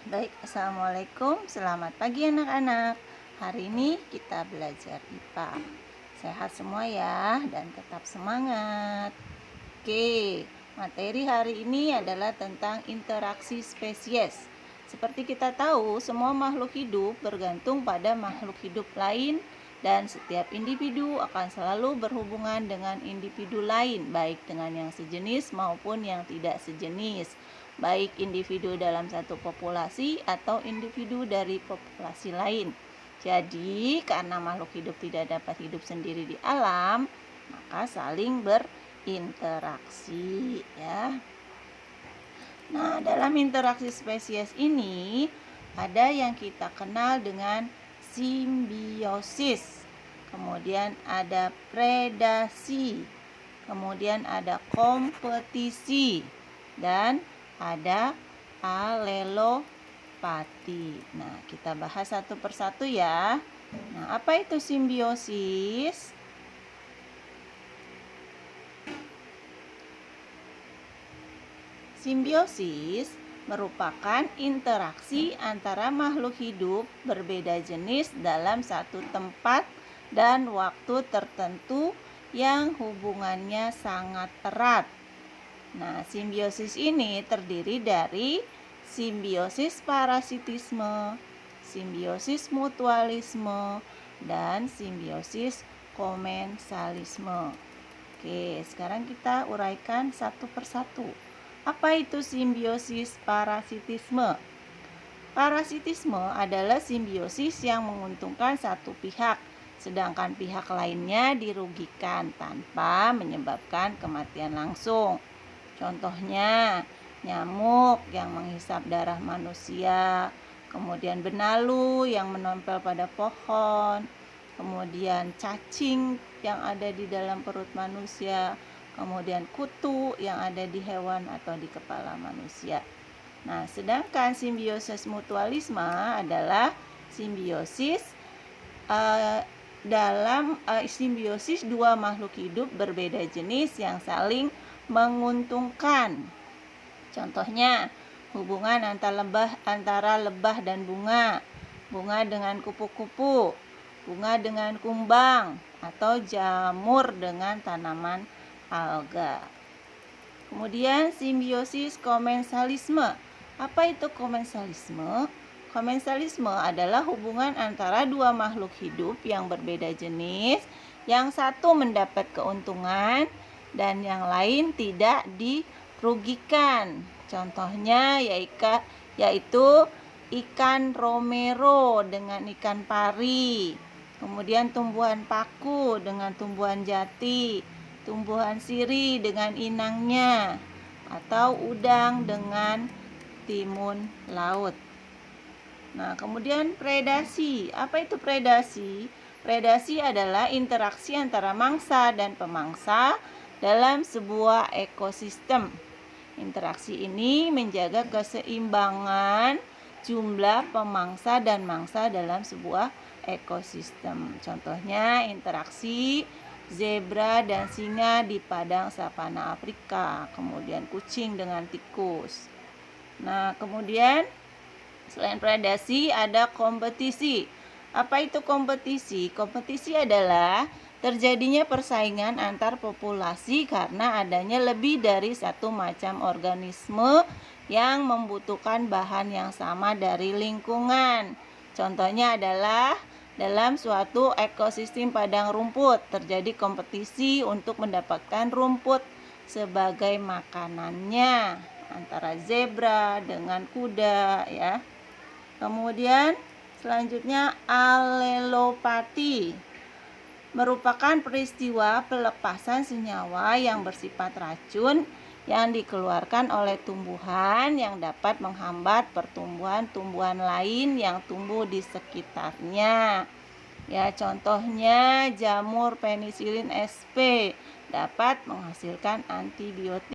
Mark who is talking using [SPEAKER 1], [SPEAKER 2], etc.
[SPEAKER 1] Baik, Assalamualaikum, selamat pagi anak-anak. Hari ini kita belajar IPA. Sehat semua ya, dan tetap semangat. Oke, materi hari ini adalah tentang interaksi spesies. Seperti kita tahu, semua makhluk hidup bergantung pada makhluk hidup lain, dan setiap individu akan selalu berhubungan dengan individu lain, baik dengan yang sejenis maupun yang tidak sejenis, baik individu dalam satu populasi atau individu dari populasi lain. Jadi, karena makhluk hidup tidak dapat hidup sendiri di alam, maka saling berinteraksi ya. Nah, dalam interaksi spesies ini ada yang kita kenal dengan simbiosis. Kemudian ada predasi. Kemudian ada kompetisi dan ada alelopati. Nah, kita bahas satu persatu ya. Nah, apa itu simbiosis? Simbiosis merupakan interaksi antara makhluk hidup berbeda jenis dalam satu tempat dan waktu tertentu yang hubungannya sangat erat. Nah, simbiosis ini terdiri dari simbiosis parasitisme, simbiosis mutualisme, dan simbiosis komensalisme. Oke, sekarang kita uraikan satu persatu. Apa itu simbiosis parasitisme? Parasitisme adalah simbiosis yang menguntungkan satu pihak, sedangkan pihak lainnya dirugikan tanpa menyebabkan kematian langsung. Contohnya, nyamuk yang menghisap darah manusia, kemudian benalu yang menempel pada pohon, kemudian cacing yang ada di dalam perut manusia, kemudian kutu yang ada di hewan atau di kepala manusia. Nah, sedangkan simbiosis mutualisme adalah simbiosis dalam simbiosis dua makhluk hidup berbeda jenis yang saling menguntungkan. Contohnya, hubungan antara lebah dan bunga, bunga dengan kupu-kupu, bunga dengan kumbang, atau jamur dengan tanaman alga. Kemudian simbiosis komensalisme. Apa itu komensalisme? Komensalisme adalah hubungan antara dua makhluk hidup yang berbeda jenis, yang satu mendapat keuntungan dan yang lain tidak dirugikan. Contohnya yaitu ikan romero dengan ikan pari, kemudian tumbuhan paku dengan tumbuhan jati, tumbuhan sirih dengan inangnya, atau udang dengan timun laut. Nah, kemudian predasi. Apa itu predasi? Predasi adalah interaksi antara mangsa dan pemangsa dalam sebuah ekosistem. Interaksi ini menjaga keseimbangan jumlah pemangsa dan mangsa dalam sebuah ekosistem. Contohnya interaksi zebra dan singa di padang savana Afrika, kemudian kucing dengan tikus. Nah, kemudian selain predasi ada kompetisi. Apa itu kompetisi? Kompetisi adalah terjadinya persaingan antar populasi karena adanya lebih dari satu macam organisme yang membutuhkan bahan yang sama dari lingkungan. Contohnya adalah dalam suatu ekosistem padang rumput terjadi kompetisi untuk mendapatkan rumput sebagai makanannya antara zebra dengan kuda ya. Kemudian selanjutnya alelopati merupakan peristiwa pelepasan senyawa yang bersifat racun yang dikeluarkan oleh tumbuhan yang dapat menghambat pertumbuhan tumbuhan lain yang tumbuh di sekitarnya. Ya, contohnya jamur penisilin sp dapat menghasilkan antibiotik.